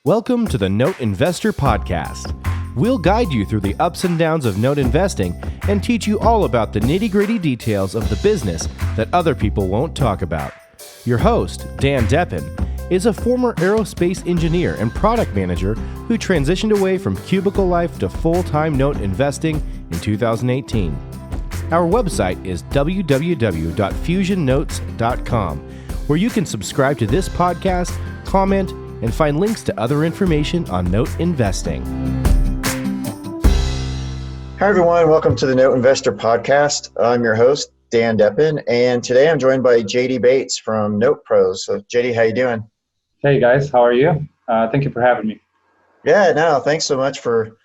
Welcome to the Note Investor Podcast. We'll guide you through the ups and downs of note investing and teach you all about the nitty-gritty details of the business that other people won't talk about. Your host, Dan Deppen, is a former aerospace engineer and product manager who transitioned away from cubicle life to full-time note investing in 2018. Our website is www.fusionnotes.com, where you can subscribe to this podcast, comment, and find links to other information on note investing. Hi, everyone. Welcome to the Note Investor Podcast. I'm your host, Dan Deppen, and today I'm joined by JD Bates from NoteProz. So, JD, how you doing? Hey, guys. How are you? Thank you for having me. Yeah, no, thanks so much for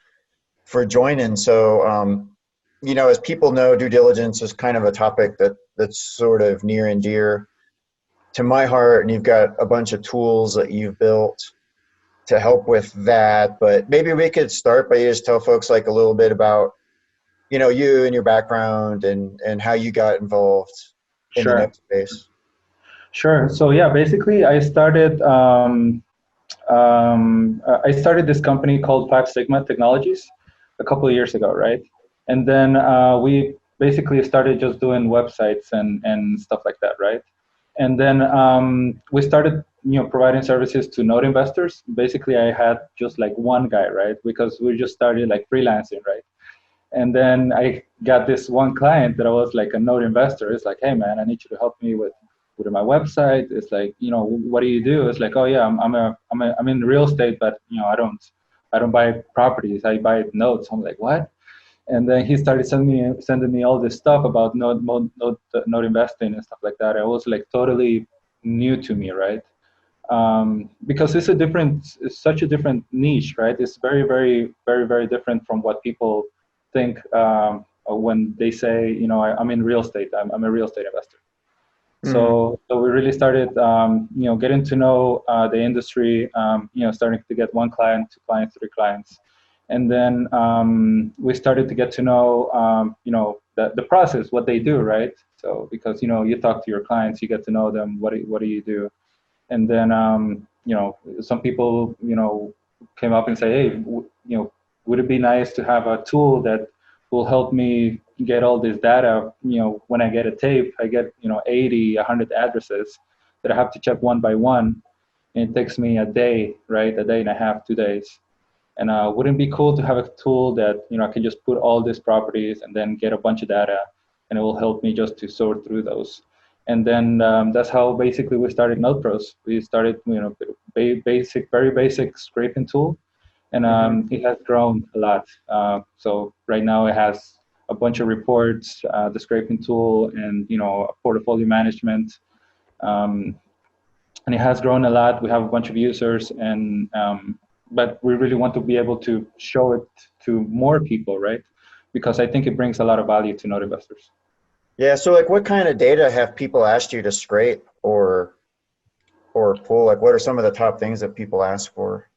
joining. So, as people know, due diligence is kind of a topic that's sort of near and dear to my heart, and you've got a bunch of tools that you've built to help with that. But maybe we could start by just tell folks like a little bit about, you and your background and how you got involved in the note space. Sure. So yeah, basically I started this company called FiveSigma Technologies a couple of years ago, right? And then we basically started just doing websites and stuff like that, right? And then we started, providing services to note investors. Basically, I had just like one guy, right? Because we just started like freelancing, right? And then I got this one client that I was like a note investor. It's like, hey man, I need you to help me with my website. It's like, what do you do? It's like, oh yeah, I'm in real estate, but I don't buy properties. I buy notes. I'm like, what? And then he started sending me all this stuff about note investing and stuff like that. It was like totally new to me, right? Because it's such a different niche, right? It's very, very, very, very different from what people think when they say, I'm in real estate. I'm a real estate investor. So we really started, getting to know the industry. Starting to get one client, two clients, three clients. And then we started to get to know, the process, what they do, right? So because, you talk to your clients, you get to know them, what do you do? And then, some people, came up and say, hey, would it be nice to have a tool that will help me get all this data? When I get a tape, I get, 80, 100 addresses that I have to check one by one. And it takes me a day, right? A day and a half, 2 days. And wouldn't it be cool to have a tool that, I can just put all these properties and then get a bunch of data, and it will help me just to sort through those. And then that's how basically we started NoteProz. We started, very basic scraping tool, and it has grown a lot. So right now it has a bunch of reports, the scraping tool, and portfolio management. And it has grown a lot. We have a bunch of users, and but we really want to be able to show it to more people, right? Because I think it brings a lot of value to note investors. Yeah. So like what kind of data have people asked you to scrape or pull? Like what are some of the top things that people ask for?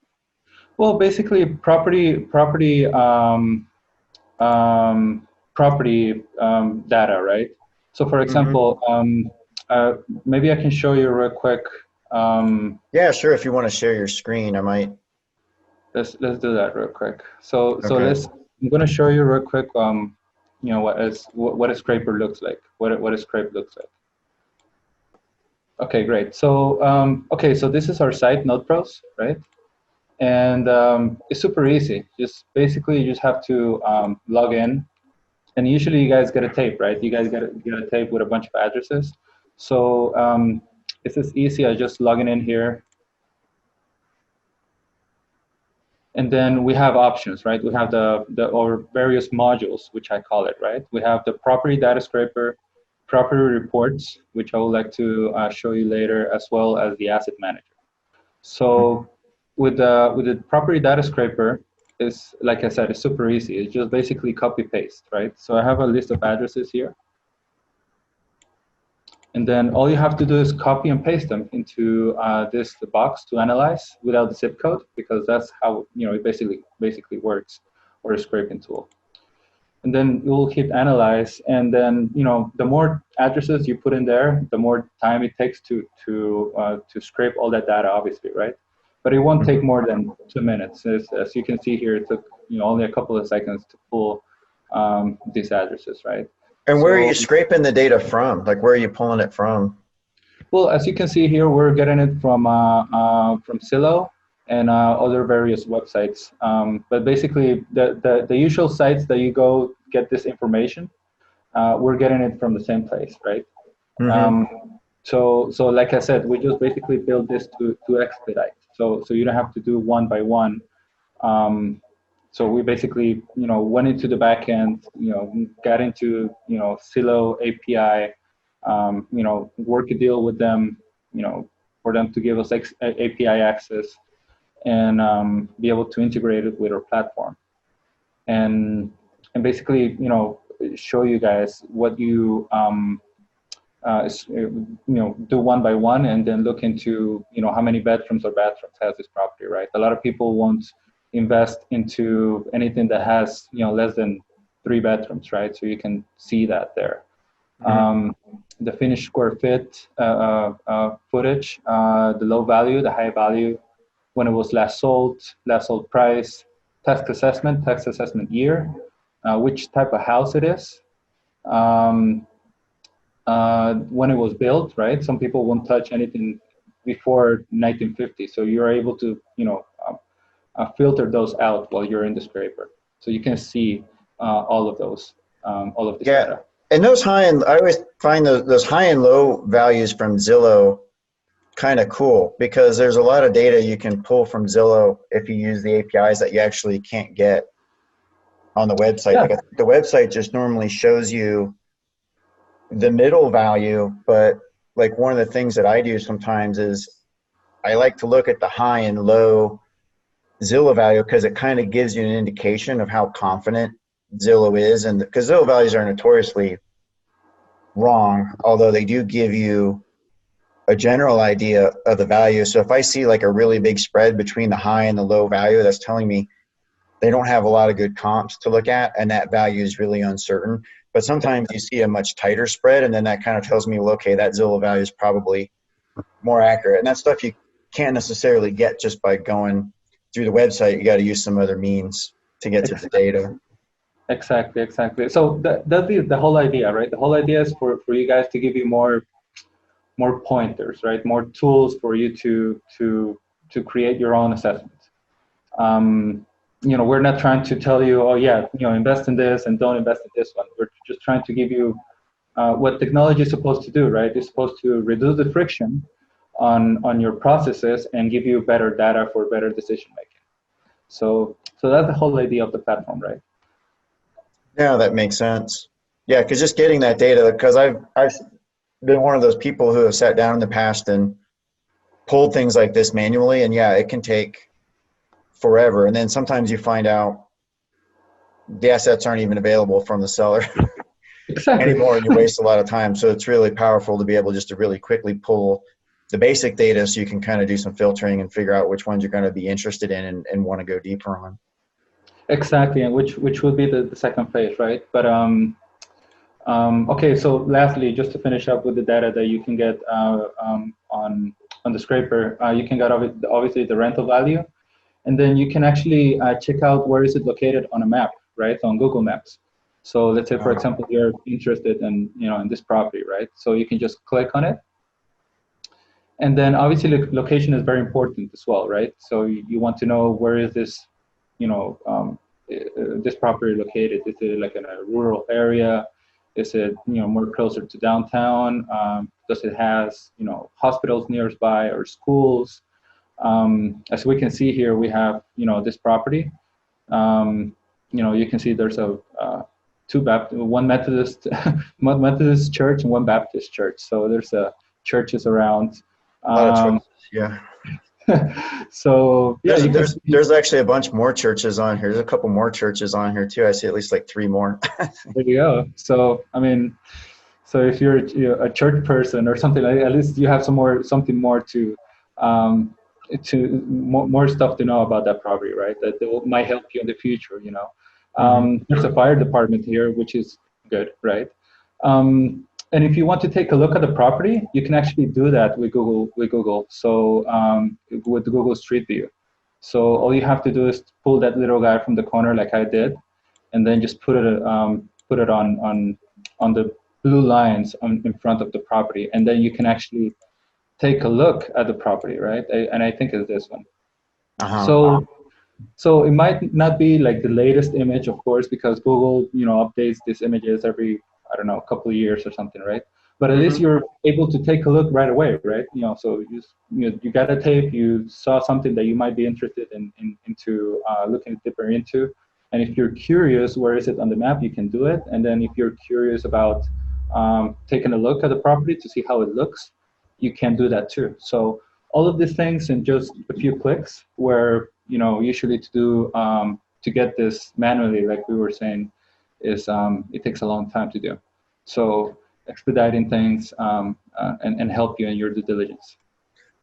Well, basically property data, right? So for example, maybe I can show you real quick. Yeah, sure. If you want to share your screen, I might. Let's do that real quick. So I'm going to show you real quick. What a scraper looks like. What a scrape looks like. Okay, great. So so this is our site, NoteProz, right? And it's super easy. Just basically, you just have to log in, and usually you guys get a tape, right? You guys get a tape with a bunch of addresses. So it's as easy as just logging in here. And then we have options, right? We have or various modules, which I call it, right? We have the property data scraper, property reports, which I would like to show you later, as well as the asset manager. So with the property data scraper, is like I said, it's super easy. It's just basically copy paste, right? So I have a list of addresses here. And then all you have to do is copy and paste them into this box to analyze without the zip code, because that's how it basically works, or a scraping tool. And then you'll hit analyze, and then the more addresses you put in there, the more time it takes to scrape all that data, obviously, right? but it won't take more than 2 minutes. As you can see here, it took only a couple of seconds to pull these addresses, right? And where are you So, scraping the data from? Like, where are you pulling it from? well, as you can see here, we're getting it from Zillow and other various websites. But basically, the usual sites that you go get this information, we're getting it from the same place, right? So like I said, we just basically build this to expedite. So you don't have to do one by one. So we basically, went into the back end, got into, Zillow API, work a deal with them, for them to give us API access and be able to integrate it with our platform. And basically, show you guys what you, do one by one, and then look into, how many bedrooms or bathrooms has this property, right? A lot of people won't invest into anything that has, less than 3 bedrooms, right? So you can see that there. The finished square feet footage, the low value, the high value, when it was last sold price, tax assessment year, which type of house it is, when it was built, right? Some people won't touch anything before 1950, so you're able to, filter those out while you're in the scraper, so you can see all of those, all of this data. And those I always find those high and low values from Zillow kind of cool, because there's a lot of data you can pull from Zillow if you use the APIs that you actually can't get on the website. Yeah. Like, the website just normally shows you the middle value, but like, one of the things that I do sometimes is I like to look at the high and low Zillow value, because it kind of gives you an indication of how confident Zillow is. And because Zillow values are notoriously wrong, although they do give you a general idea of the value. So if I see like a really big spread between the high and the low value, that's telling me they don't have a lot of good comps to look at, and that value is really uncertain. But sometimes you see a much tighter spread, and then that kind of tells me, well, okay, that Zillow value is probably more accurate. And that stuff you can't necessarily get just by going through the website. You got to use some other means to get to the data. Exactly. So that's the whole idea, right? The whole idea is for you guys to give you more pointers, right? More tools for you to create your own assessment. We're not trying to tell you, oh yeah, invest in this and don't invest in this one. We're just trying to give you what technology is supposed to do, right? It's supposed to reduce the friction on your processes and give you better data for better decision making. So that's the whole idea of the platform, right? Yeah, that makes sense. Yeah, because just getting that data, because I've been one of those people who have sat down in the past and pulled things like this manually, and yeah, it can take forever. And then sometimes you find out the assets aren't even available from the seller anymore, and you waste a lot of time. So it's really powerful to be able just to really quickly pull the basic data, so you can kind of do some filtering and figure out which ones you're going to be interested in and want to go deeper on. Exactly, and which would be the second phase, right? But okay, so lastly, just to finish up with the data that you can get on the scraper, you can get obviously the rental value, and then you can actually check out where is it located on a map, right? On Google Maps. So let's say, for example, you're interested in in this property, right? So you can just click on it, and then obviously location is very important as well, right? So you want to know where is this, this property located? Is it like in a rural area? Is it more closer to downtown? Does it has hospitals nearby or schools? As we can see here, we have this property. You can see there's one Methodist Methodist church and one Baptist church. So there's churches around. Yeah. So yeah, there's actually a bunch more churches on here. There's a couple more churches on here too. I see at least like 3 more. There you go. So I mean, so if you're a church person or something, like, at least you have something more to more stuff to know about that property, right? That might help you in the future. There's a fire department here, which is good, right? And if you want to take a look at the property, you can actually do that with Google. So with Google Street View. So all you have to do is pull that little guy from the corner, like I did, and then just put it on the blue lines in front of the property, and then you can actually take a look at the property, right? And I think it's this one. Uh-huh. So it might not be like the latest image, of course, because Google, updates these images every, I don't know, a couple of years or something, right? But at least you're able to take a look right away, right? So you got a tape, you saw something that you might be interested into looking deeper into. And if you're curious, where is it on the map, you can do it. And then if you're curious about taking a look at the property to see how it looks, you can do that too. So all of these things in just a few clicks, where usually to get this manually, like we were saying, is it takes a long time to do. So expediting things and help you in your due diligence.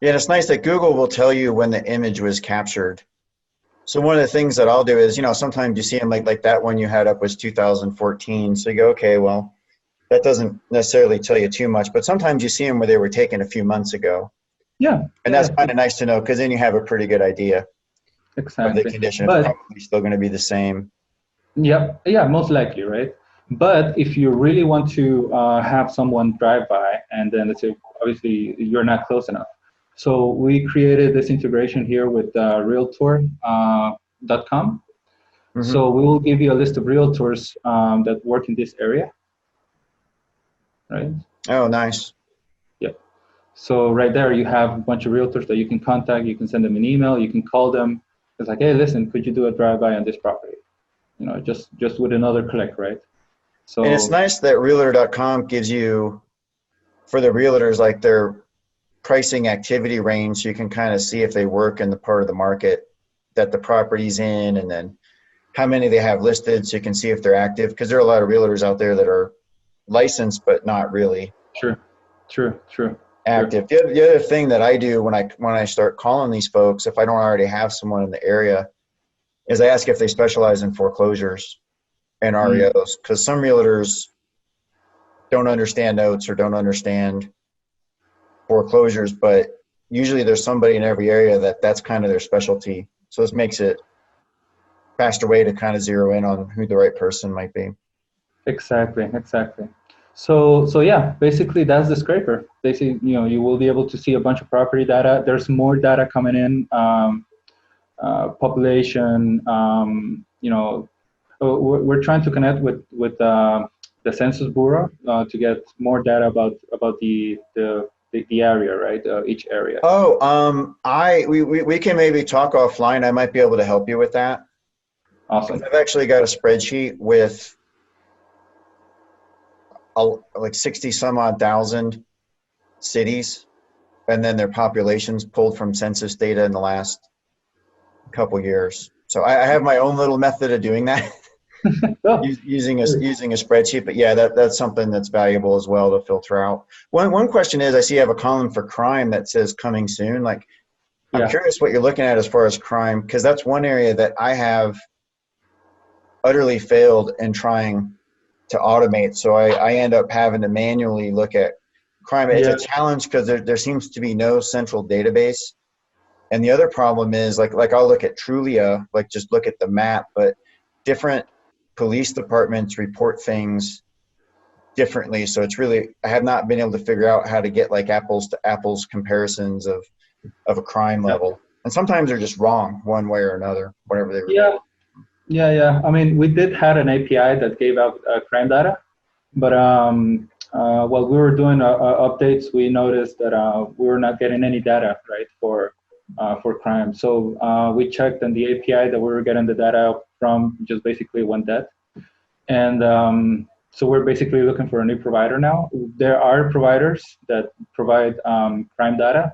Yeah, and it's nice that Google will tell you when the image was captured. So one of the things that I'll do is, sometimes you see them like that one you had up was 2014. So you go, okay, well, that doesn't necessarily tell you too much, but sometimes you see them where they were taken a few months ago. Yeah. And that's kind of nice to know, because then you have a pretty good idea Exactly. of the condition. It's probably still going to be the same. Yep. Yeah, most likely, right? But if you really want to have someone drive by, and then let's say, obviously, you're not close enough. So we created this integration here with Realtor.com. So we will give you a list of realtors that work in this area, right? Oh, nice. Yep. So right there, you have a bunch of realtors that you can contact. You can send them an email. You can call them. It's like, hey, listen, could you do a drive-by on this property? Just with another click, right? So, and it's nice that Realtor.com gives you, for the realtors, like their pricing activity range, so you can kind of see if they work in the part of the market that the property's in, and then how many they have listed, so you can see if they're active, because there are a lot of realtors out there that are licensed but not really true active. The other thing that I do when I start calling these folks, if I don't already have someone in the area, is I ask if they specialize in foreclosures and REOs, because some realtors don't understand notes or don't understand foreclosures, but usually there's somebody in every area that's kind of their specialty. So this makes it a faster way to kind of zero in on who the right person might be. Exactly. So yeah, basically that's the scraper. Basically, you will be able to see a bunch of property data. There's more data coming in, population. We're trying to connect with the Census Bureau to get more data about the area, right? Each area. Oh, we can maybe talk offline. I might be able to help you with that. Awesome. I've actually got a spreadsheet with like 60 some odd thousand cities, and then their populations pulled from census data in the last couple years. So I have my own little method of doing that. using a spreadsheet, but yeah, that's something that's valuable as well to filter out. One question is, I see you have a column for crime that says coming soon. Like, I'm curious what you're looking at as far as crime, because that's one area that I have utterly failed in trying to automate. So I end up having to manually look at crime. It's a challenge because there seems to be no central database. And the other problem is, like I'll look at Trulia, like just look at the map, but different police departments report things differently. So it's really, I have not been able to figure out how to get like apples to apples comparisons of a crime level. And sometimes they're just wrong one way or another, whatever they report. Yeah. I mean, we did have an API that gave out crime data, but while we were doing updates, we noticed that we were not getting any data, right, for crime. So we checked, and the API that we were getting the data from just basically went dead. And so we're basically looking for a new provider now. There are providers that provide crime data.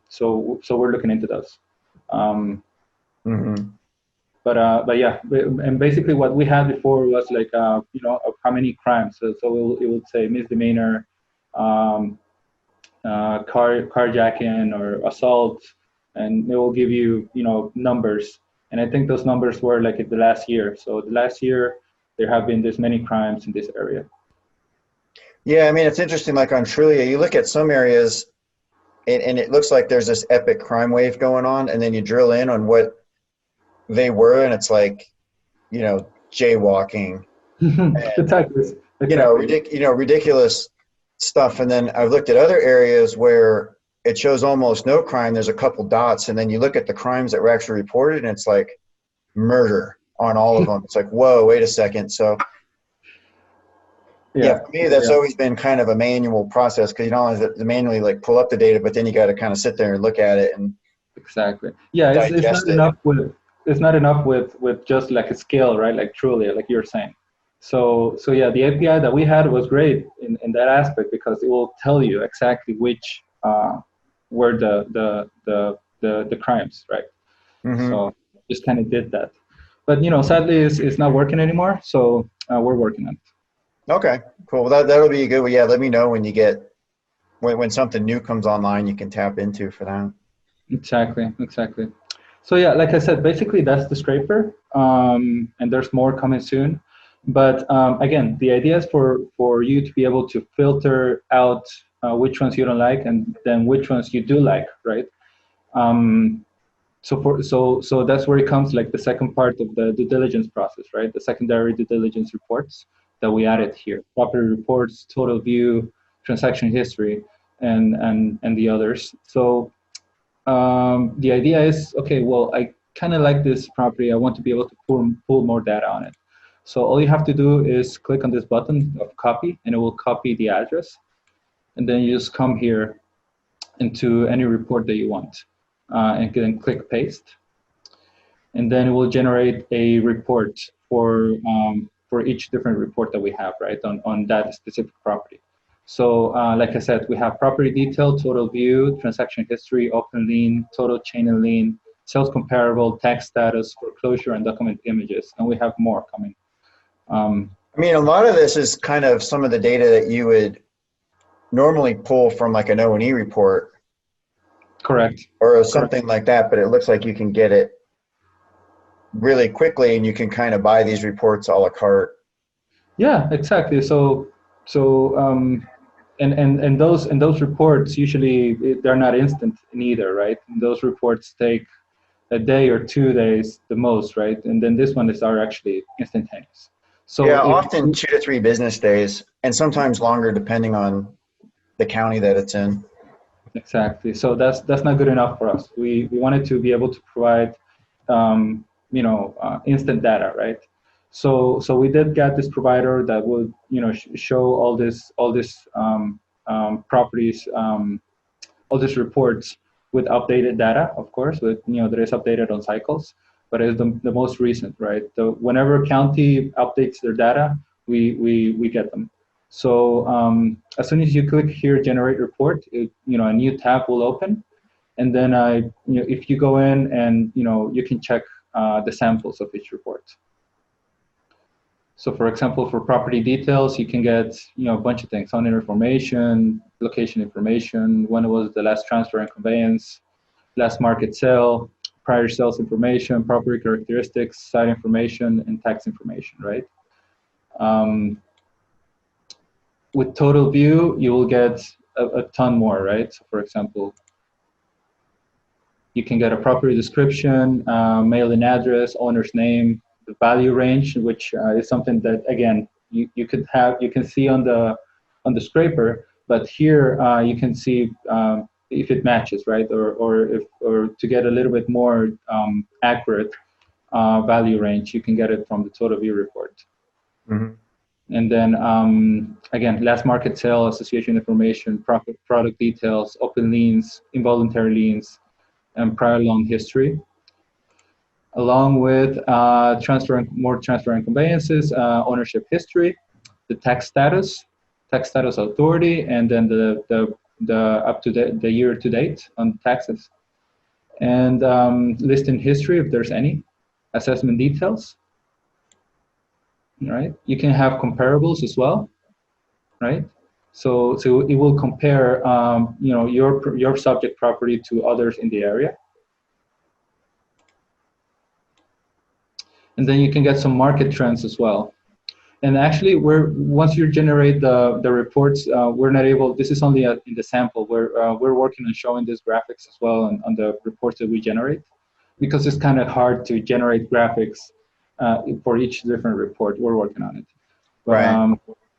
So we're looking into those. But yeah, and basically what we had before was like, how many crimes. So it would say misdemeanor, carjacking or assault, and it will give you, numbers. And I think those numbers were like in the last year. So the last year, there have been this many crimes in this area. Yeah, I mean, it's interesting. Like on Trulia, you look at some areas, and it looks like there's this epic crime wave going on, and then you drill in on what they were, and it's like, jaywalking, and Exactly. Exactly. ridiculous stuff. And then I've looked at other areas where it shows almost no crime. There's a couple dots, and then you look at the crimes that were actually reported, and it's like murder on all of them. It's like, whoa, wait a second. So yeah, Yeah. for me, that's Yeah. always been kind of a manual process, because you don't always have to manually like pull up the data, but then you got to kind of sit there and look at it and Exactly. Yeah. It's not digest it. enough with just like a scale, right? Like truly, like you're saying. So yeah, the API that we had was great in that aspect because it will tell you exactly which were the crimes, right? Hmm. So just kind of did that. But sadly, it's not working anymore. So we're working on it. Okay, cool. Well, that'll be a good one. Yeah, let me know when you get when something new comes online, you can tap into for that. Exactly, exactly. So yeah, like I said, basically that's the scraper, and there's more coming soon. But again, the idea is for you to be able to filter out which ones you don't like, and then which ones you do like, right? Um, so that's where it comes like the second part of the due diligence process, right? The secondary due diligence reports that we added here: property reports, total view, transaction history, and the others. So the idea is, okay, well, I kind of like this property. I want to be able to pull more data on it. So all you have to do is click on this button of copy, and it will copy the address. And then you just come here into any report that you want, and then click paste. And then it will generate a report for each different report that we have, right, on that specific property. So like I said, we have property detail, total view, transaction history, open lien, total chain and lien, sales comparable, tax status, foreclosure, and document images. And we have more coming. I mean, a lot of this is kind of some of the data that you would normally pull from like an O&E report Correct. or Correct. something like that, but it looks like you can get it really quickly, and you can kind of buy these reports a la carte. Yeah, exactly. So and those reports usually they're not instant neither, right? Those reports take a day or 2 days the most, right? And then this one is are actually instantaneous. Yeah, So if often 2 to 3 business days, and sometimes longer depending on the county that it's in. exactly, so that's not good enough for us. We wanted to be able to provide instant data, right? So we did get this provider that would show all this properties, all these reports with updated data, of course, with that is updated on cycles, but it's the most recent, right? So whenever county updates their data, we get them. So as soon as you click here, generate report, a new tab will open, and then if you go in and you can check the samples of each report. So for example, for property details, you can get a bunch of things: owner information, location information, when it was the last transfer and conveyance, last market sale, prior sales information, property characteristics, site information, and tax information, right? Um, with total view, you will get a ton more, right? So for example, you can get a property description, mailing address, owner's name, the value range, which is something that again you can see on the scraper, but here you can see if it matches, right, or to get a little bit more accurate value range, you can get it from the total view report. Mm-hmm. And then again, last market sale, association information, product details, open liens, involuntary liens, and prior loan history, along with transfer and conveyances, ownership history, the tax status authority, and then the up to the year to date on taxes, and listing history if there's any, assessment details. Right, you can have comparables as well, right? So it will compare your subject property to others in the area. And then you can get some market trends as well. And actually, once you generate the reports, we're not able. This is only in the sample. We're working on showing these graphics as well on the reports that we generate, because it's kind of hard to generate graphics for each different report. We're working on it, but Right.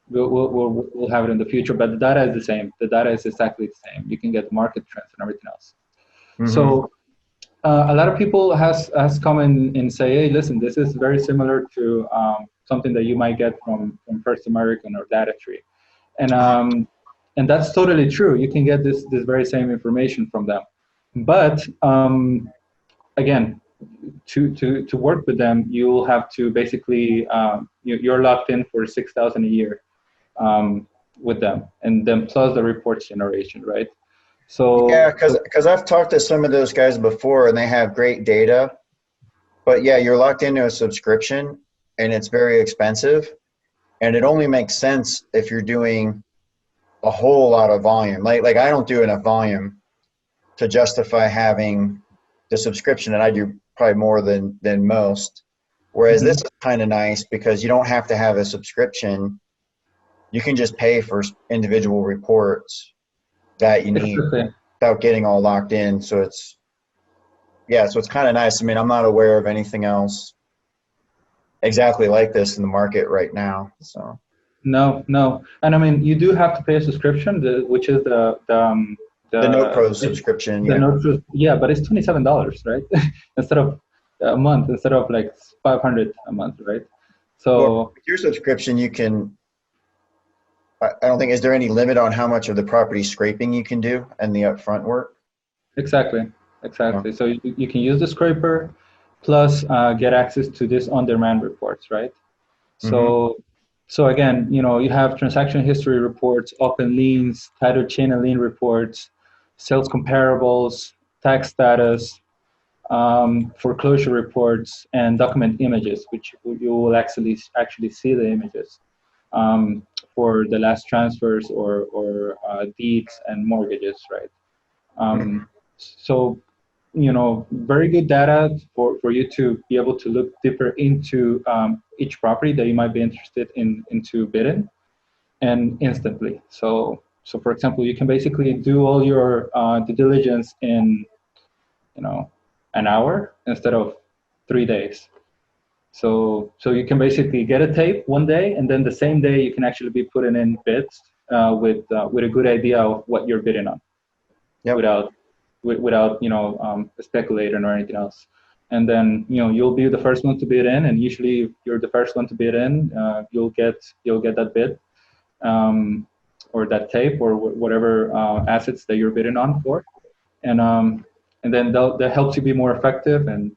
we'll have it in the future. But the data is the same. The data is exactly the same. You can get market trends and everything else. Mm-hmm. So a lot of people has come in and say, hey, listen, this is very similar to something that you might get from First American or Data Tree, and that's totally true. You can get this very same information from them, but again, to work with them, you'll have to basically you're locked in for 6,000 a year with them, and then plus the reports generation, right? Yeah, So because I've talked to some of those guys before, and they have great data. But yeah, you're locked into a subscription, and it's very expensive. And it only makes sense if you're doing a whole lot of volume. Like I don't do enough volume to justify having the subscription, and I do probably more than most. Whereas this mhm. is kind of nice because you don't have to have a subscription. You can just pay for individual reports that you need Exactly. without getting all locked in. So it's kind of nice. I mean, I'm not aware of anything else exactly like this in the market right now. So No, and I mean you do have to pay a subscription, which is the the NoteProz subscription, the yeah. Note, yeah, but it's $27, right? Instead of a month, instead of like 500 a month, right? Well, So with your subscription, you can. I don't think, is there any limit on how much of the property scraping you can do and the upfront work? exactly, No. exactly. So you can use the scraper, plus get access to this on-demand reports, right? Mm-hmm. So again, you have transaction history reports, open liens, title chain and lien reports, sales comparables, tax status, foreclosure reports, and document images, which you will actually see the images for the last transfers or deeds and mortgages, right? Mm-hmm. So very good data for you to be able to look deeper into each property that you might be interested into bidding, and instantly. So for example, you can basically do all your due diligence in an hour instead of 3 days. So you can basically get a tape one day, and then the same day you can actually be putting in bids with a good idea of what you're bidding on, Yep. without speculating or anything else. And then you'll be the first one to bid in, and usually if you're the first one to bid in, you'll get that bid, or that tape, or whatever assets that you're bidding on for, and then that helps you be more effective, and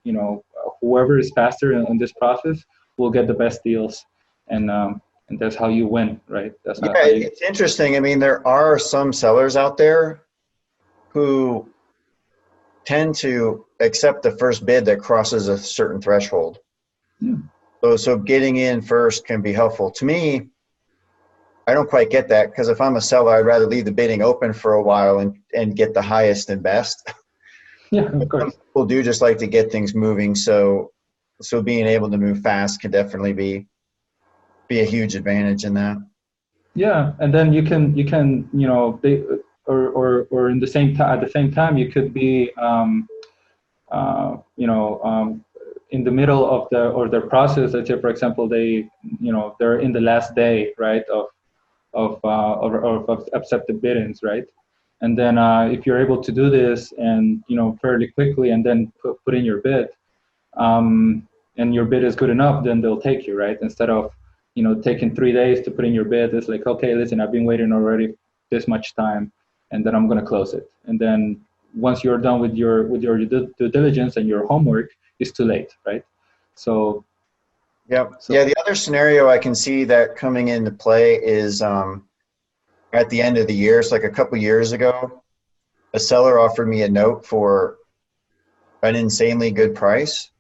whoever is faster in this process will get the best deals, and that's how you win, right? That's Yeah, how you. it's interesting. I mean, there are some sellers out there who tend to accept the first bid that crosses a certain threshold. Yeah. So getting in first can be helpful. To me, I don't quite get that, because if I'm a seller, I'd rather leave the bidding open for a while and get the highest and best. Yeah, of But some course. people do just like to get things moving. So being able to move fast can definitely be a huge advantage in that. Yeah, and then you can they or in the same time at the same time you could be in the middle of their process. Let's say, for example, they're in the last day, right, of accepted biddings, right? And then if you're able to do this and fairly quickly, and then put in your bid, and your bid is good enough, then they'll take you, right? Instead of taking 3 days to put in your bid, it's like, okay, listen, I've been waiting already this much time, and then I'm going to close it. And then once you're done with your due diligence and your homework, it's too late, right? So Yep. Yeah. The other scenario I can see that coming into play is at the end of the year. It's like a couple years ago, a seller offered me a note for an insanely good price,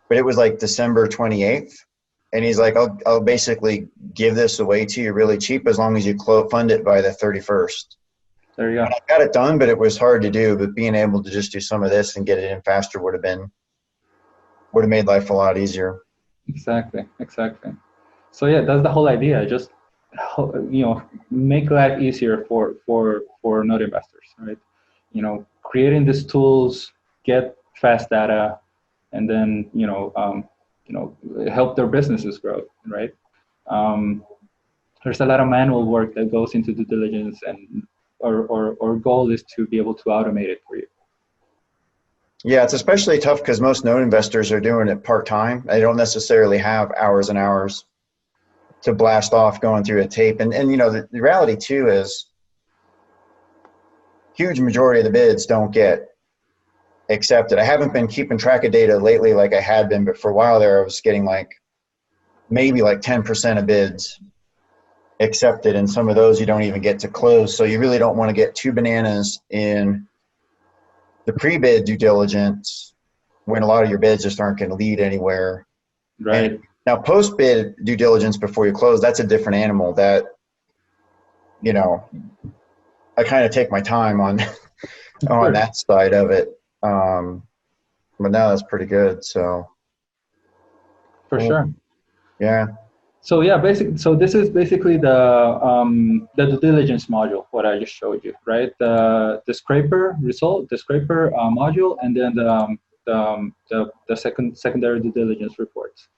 but it was like December 28th. And he's like, I'll basically give this away to you really cheap as long as you fund it by the 31st. there you go. And I got it done, but it was hard to do. But being able to just do some of this and get it in faster would have made life a lot easier. Exactly. So yeah, that's the whole idea. Just make life easier for node investors, right? Creating these tools, get fast data, and then help their businesses grow, right? There's a lot of manual work that goes into due diligence, and our goal is to be able to automate it for you. Yeah, it's especially tough because most node investors are doing it part-time. They don't necessarily have hours and hours to blast off going through a tape. And the reality too is huge majority of the bids don't get accepted. I haven't been keeping track of data lately like I had been, but for a while there I was getting maybe 10% of bids accepted, and some of those you don't even get to close. So you really don't want to get too bananas in the pre-bid due diligence when a lot of your bids just aren't going to lead anywhere. Right. And now post-bid due diligence before you close, that's a different animal that, I kind of take my time on that side of it. But now that's pretty good. So For sure. Yeah. So yeah, so this is basically the due diligence module, what I just showed you, right? The scraper result, the scraper module, and then the secondary due diligence reports.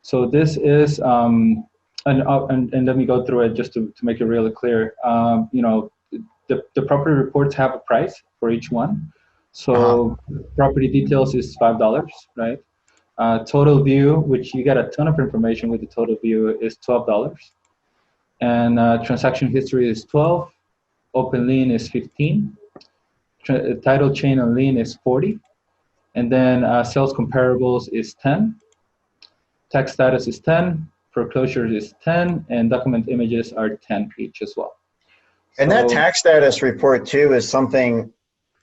So this is and let me go through it just to make it really clear. The property reports have a price for each one. So property details is $5, right? Total view, which you get a ton of information with the total view, is $12. And transaction history is 12. Open lien is 15. Title chain and lien is 40. And then sales comparables is 10. Tax status is 10. Foreclosure is 10. And document images are 10 each as well. And that tax status report too is something,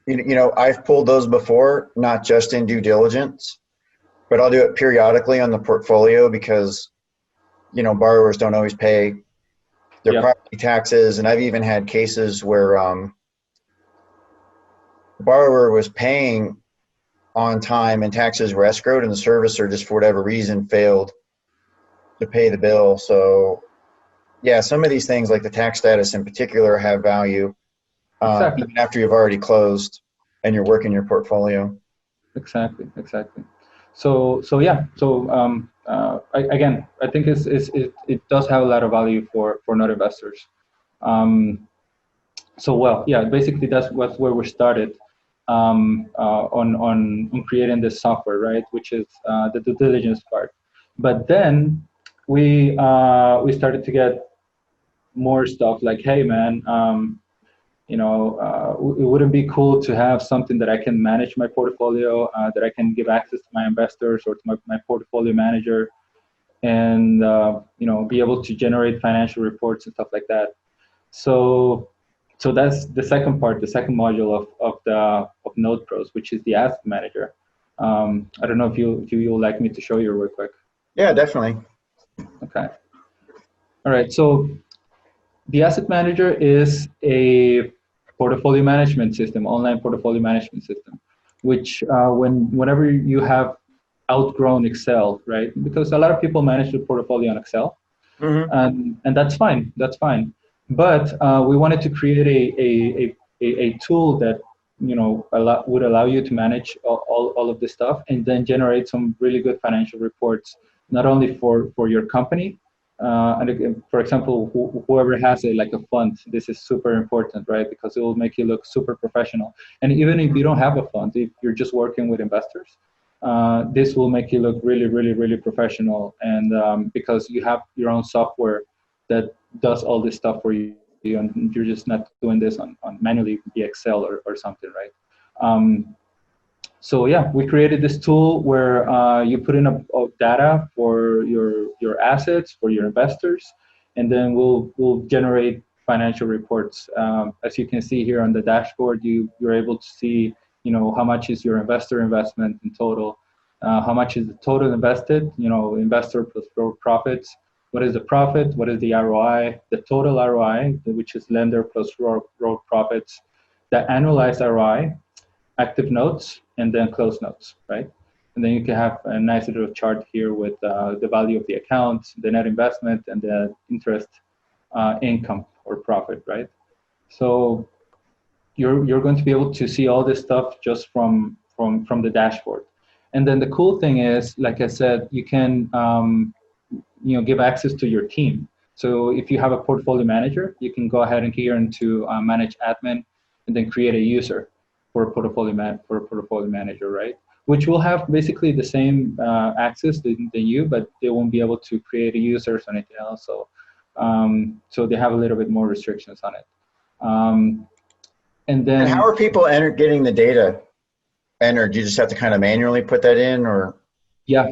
I've pulled those before, not just in due diligence, but I'll do it periodically on the portfolio because, borrowers don't always pay their property taxes. And I've even had cases where the borrower was paying on time and taxes were escrowed and the servicer just for whatever reason failed to pay the bill. So yeah, some of these things like the tax status in particular have value even after you've already closed and you're working your portfolio. Exactly. So yeah. So again, I think it does have a lot of value for node investors. Basically that's where we started on creating this software, right? Which is the due diligence part. But then we started to get more stuff like, hey man, it wouldn't be cool to have something that I can manage my portfolio, that I can give access to my investors or to my portfolio manager, and be able to generate financial reports and stuff like that. So that's the second part, the second module of NoteProz, which is the asset manager. I don't know if you would like me to show you real quick. Yeah, definitely. Okay. All right. So the asset manager is a portfolio management system, online portfolio management system, which whenever you have outgrown Excel, right? Because a lot of people manage their portfolio on Excel, and that's fine. That's fine. But we wanted to create a tool that would allow you to manage all of this stuff and then generate some really good financial reports, not only for your company. And again, for example, whoever has like a fund, this is super important, right? Because it will make you look super professional. And even if you don't have a fund, if you're just working with investors, this will make you look really, really, really professional. And because you have your own software that does all this stuff for you, and you're just not doing this on manually via Excel or something, right? So yeah, we created this tool where you put in a data for your assets, for your investors, and then we'll generate financial reports. As you can see here on the dashboard, you're able to see how much is your investor investment in total, how much is the total invested, investor plus profits. What is the profit? What is the ROI? The total ROI, which is lender plus raw profits. The annualized ROI, active notes, and then closed notes, right? And then you can have a nice little chart here with the value of the account, the net investment, and the interest income or profit, right? So you're going to be able to see all this stuff just from the dashboard. And then the cool thing is, like I said, you can give access to your team. So if you have a portfolio manager, you can go ahead and here into manage admin, and then create a user for a portfolio manager, right? Which will have basically the same access than you, but they won't be able to create users or anything else. So so they have a little bit more restrictions on it. And then how are people getting the data entered? Do you just have to kind of manually put that in, or? Yeah.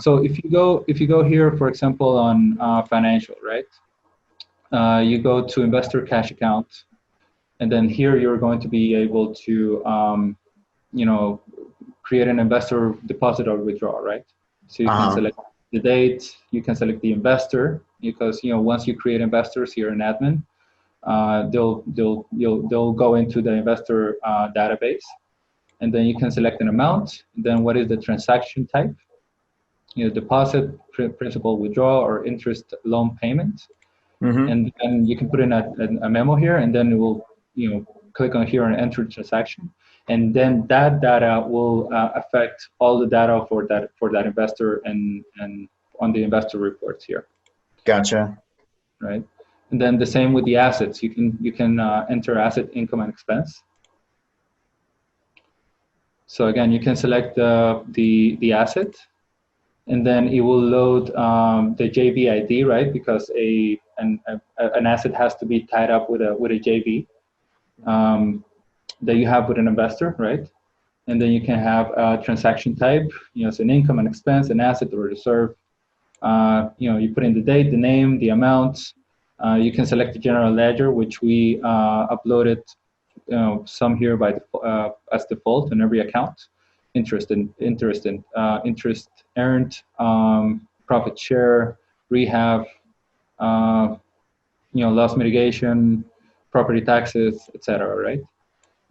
So if you go here, for example, on financial, right? You go to investor cash account, and then here you're going to be able to create an investor deposit or withdrawal, right? So you can select the date, you can select the investor, because once you create investors here in admin, they'll go into the investor database, and then you can select an amount. Then what is the transaction type? Deposit, principal withdrawal, or interest loan payment. And then you can put in a memo here, and then it will click on here and enter transaction, and then that data will affect all the data for that investor and on the investor reports here. Gotcha. Right. And then the same with the assets. You can enter asset, income, and expense. So again, you can select the asset, and then it will load the JV ID, right? Because an asset has to be tied up with a JV that you have with an investor, right? And then you can have a transaction type, it's an income, an expense, an asset, or a reserve. You put in the date, the name, the amount. You can select the general ledger, which we uploaded some here as default in every account. Interest earned, profit share, rehab, loss mitigation, property taxes, etc. Right?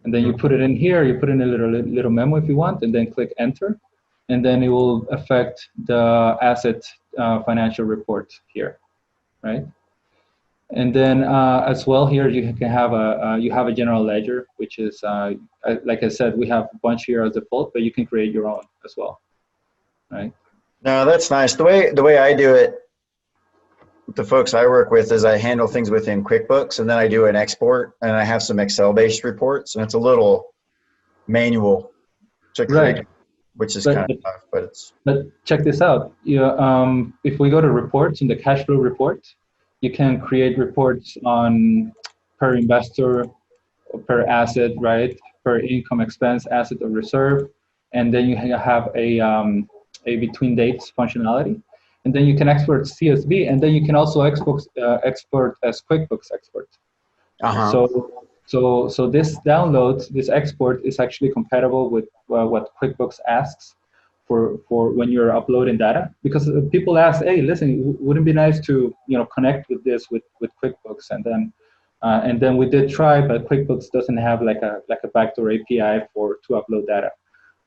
And then you put it in here. You put in a little memo if you want, and then click enter, and then it will affect the asset financial report here, right? And then as well here you can have a general ledger, which is like I said, we have a bunch here as default, but you can create your own as well, right? No, that's nice. The way I do it, the folks I work with, is I handle things within QuickBooks, and then I do an export, and I have some Excel-based reports, and it's a little manual to create, right, which is kind of tough, but it's. But check this out. If we go to reports in the cash flow report, you can create reports on per investor, per asset, right? Per income, expense, asset, or reserve, and then you have a between dates functionality, and then you can export CSV, and then you can also export as QuickBooks Export. So this download, this export is actually compatible with what QuickBooks asks for when you're uploading data, because people ask, hey, listen, wouldn't it be nice to connect with this with QuickBooks, and then we did try, but QuickBooks doesn't have like a backdoor API to upload data.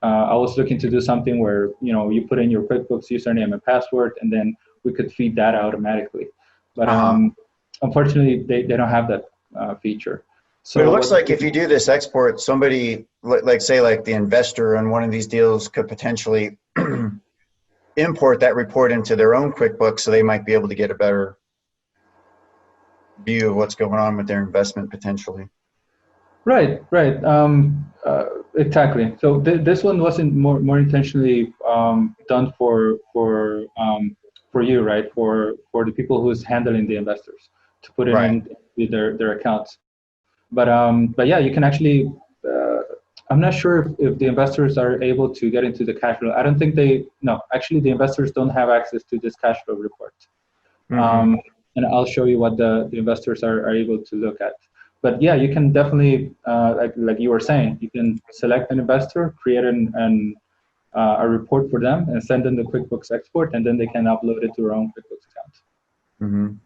I was looking to do something where you put in your QuickBooks username and password, and then we could feed data automatically. But unfortunately, they don't have that feature. So but it looks like if you do this export, somebody like the investor on one of these deals could potentially import that report into their own QuickBooks, so they might be able to get a better view of what's going on with their investment potentially. Right. Exactly. So this one wasn't more intentionally done for you, right? For the people who's handling the investors to put it in with their accounts. But yeah, you can actually. I'm not sure if the investors are able to get into the cash flow. I don't think actually the investors don't have access to this cash flow report. And I'll show you what the investors are able to look at. But yeah, you can definitely, like you were saying, you can select an investor, create a report for them, and send them the QuickBooks Export, and then they can upload it to their own QuickBooks account.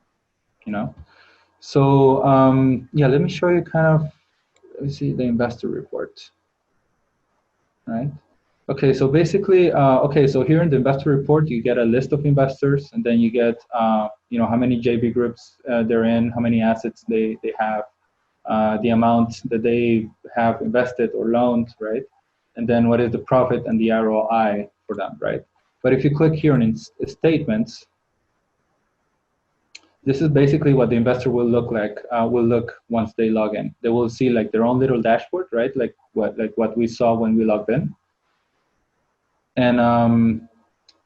So yeah, let me show you let me see the investor report, right? Okay, so basically, so here in the investor report, you get a list of investors, and then you get, how many JV groups they're in, how many assets they have, the amount that they have invested or loaned, right? And then what is the profit and the ROI for them, right? But if you click here in statements, this is basically what the investor will look like, will look once they log in. They will see like their own little dashboard, right? Like what we saw when we logged in. And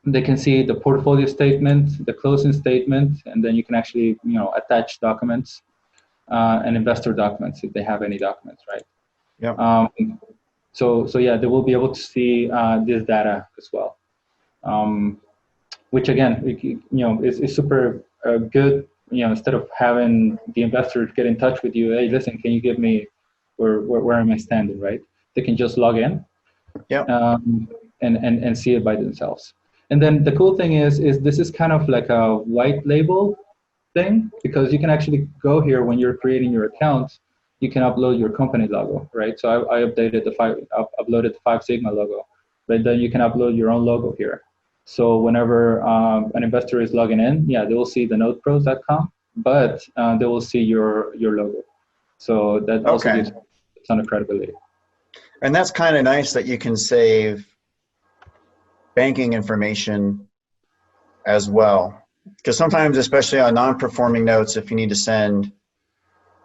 they can see the portfolio statement, the closing statement, and then you can actually, attach documents and investor documents if they have any documents, right? Yeah. So yeah, they will be able to see this data as well, which again, is super good. Instead of having the investor get in touch with you, hey, listen, can you give me where am I standing, right? They can just log in. Yeah. And see it by themselves. And then the cool thing is this is kind of like a white label thing, because you can actually go here when you're creating your account, you can upload your company logo, right? So I uploaded the FiveSigma logo, but then you can upload your own logo here. So whenever an investor is logging in, yeah, they will see the NoteProz.com, but they will see your logo. So that also gives a ton of credibility. And that's kind of nice that you can save banking information as well. Because sometimes, especially on non-performing notes, if you need to send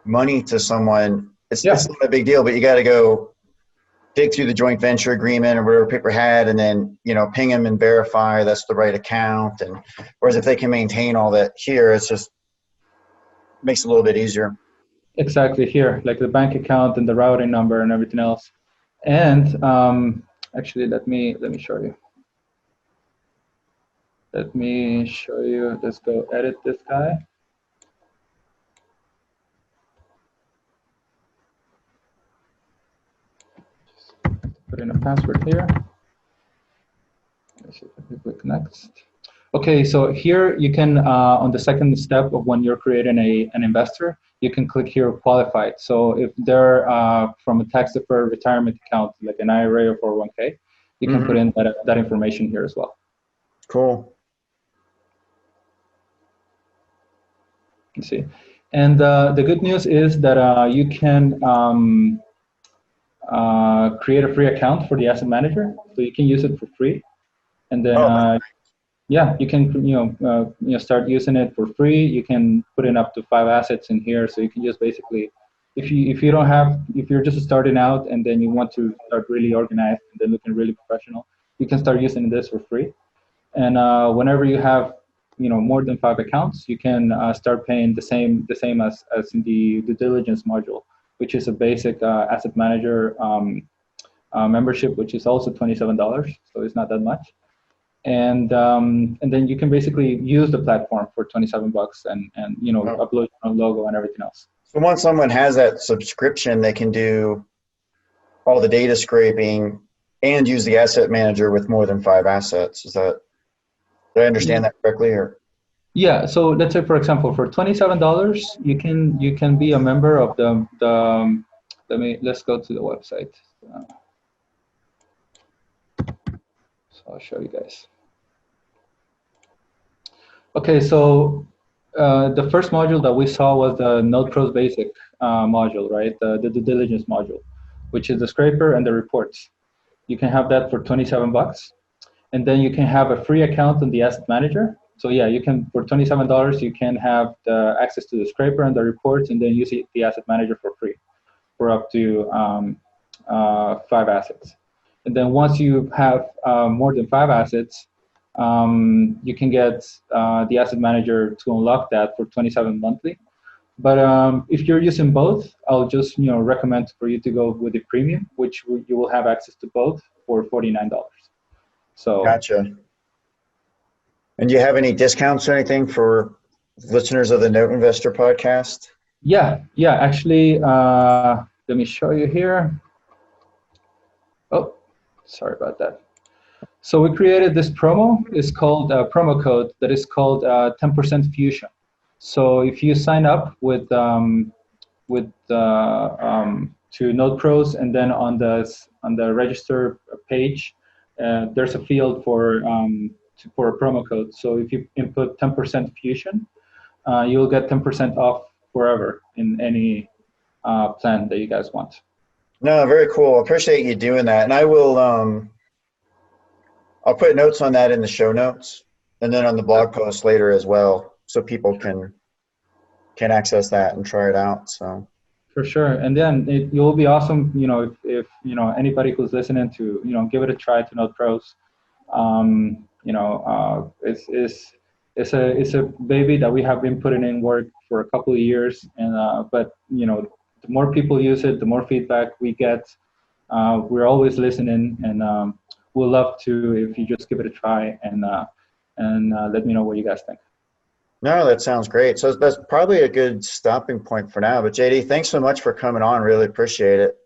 money to someone, it's not a big deal, but you got to go dig through the joint venture agreement or whatever paper had, and then, ping them and verify that's the right account. And whereas if they can maintain all that here, it's just makes it a little bit easier. Exactly, here, like the bank account and the routing number and everything else. And actually, let me show you. Let's go edit this guy. Just put in a password here. Let's see if we click next. Okay, so here you can, on the second step of when you're creating an investor, you can click here qualified. So if they're from a tax deferred retirement account, like an IRA or 401k, you can put in that information here as well. Cool. You see, and the good news is that you can create a free account for the asset manager, so you can use it for free, and then yeah, you can start using it for free. You can put in up to 5 assets in here, so you can just basically, if you're just starting out and then you want to start really organized and then looking really professional, you can start using this for free. And whenever you have more than 5 accounts, you can start paying the same as in the due diligence module, which is a basic asset manager membership, which is also $27, so it's not that much. And then you can basically use the platform for $27 and upload your own logo and everything else. So once someone has that subscription, they can do all the data scraping and use the asset manager with more than 5 assets. Did I understand that correctly? Or yeah, so let's say, for example, for $27, you can be a member of the let's go to the website. So I'll show you guys. Okay, so the first module that we saw was the NoteProz basic module, right? The due diligence module, which is the scraper and the reports. You can have that for $27, and then you can have a free account on the asset manager. So yeah, you can, for $27, you can have the access to the scraper and the reports, and then use the asset manager for free for up to 5 assets. And then once you have more than 5 assets, you can get the asset manager to unlock that for $27 monthly. But if you're using both, I'll just recommend for you to go with the premium, which you will have access to both for $49. So gotcha. And do you have any discounts or anything for listeners of the Note Investor podcast? Yeah. Actually, let me show you here. Oh, sorry about that. So we created this promo. It's called promo code that is called 10% Fusion. So if you sign up with to NoteProz, and then on the register page, there's a field for a promo code. So if you input 10% Fusion, you'll get 10% off forever in any plan that you guys want. No, very cool. Appreciate you doing that. And I will, I'll put notes on that in the show notes and then on the blog post later as well, so people can access that and try it out. So for sure. And then it will be awesome, if anybody who's listening to, give it a try to NoteProz. It's a baby that we have been putting in work for a couple of years, and but the more people use it, the more feedback we get. We're always listening, and we'll love to if you just give it a try and let me know what you guys think. no, that sounds great. So that's probably a good stopping point for now. But JD, thanks so much for coming on. Really appreciate it.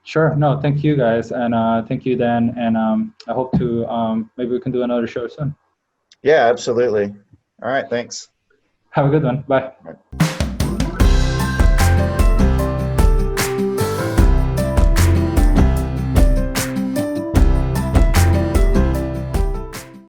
Sure. No, thank you guys, and thank you, Dan. And I hope to maybe we can do another show soon. Yeah, absolutely. All right, thanks. Have a good one. Bye.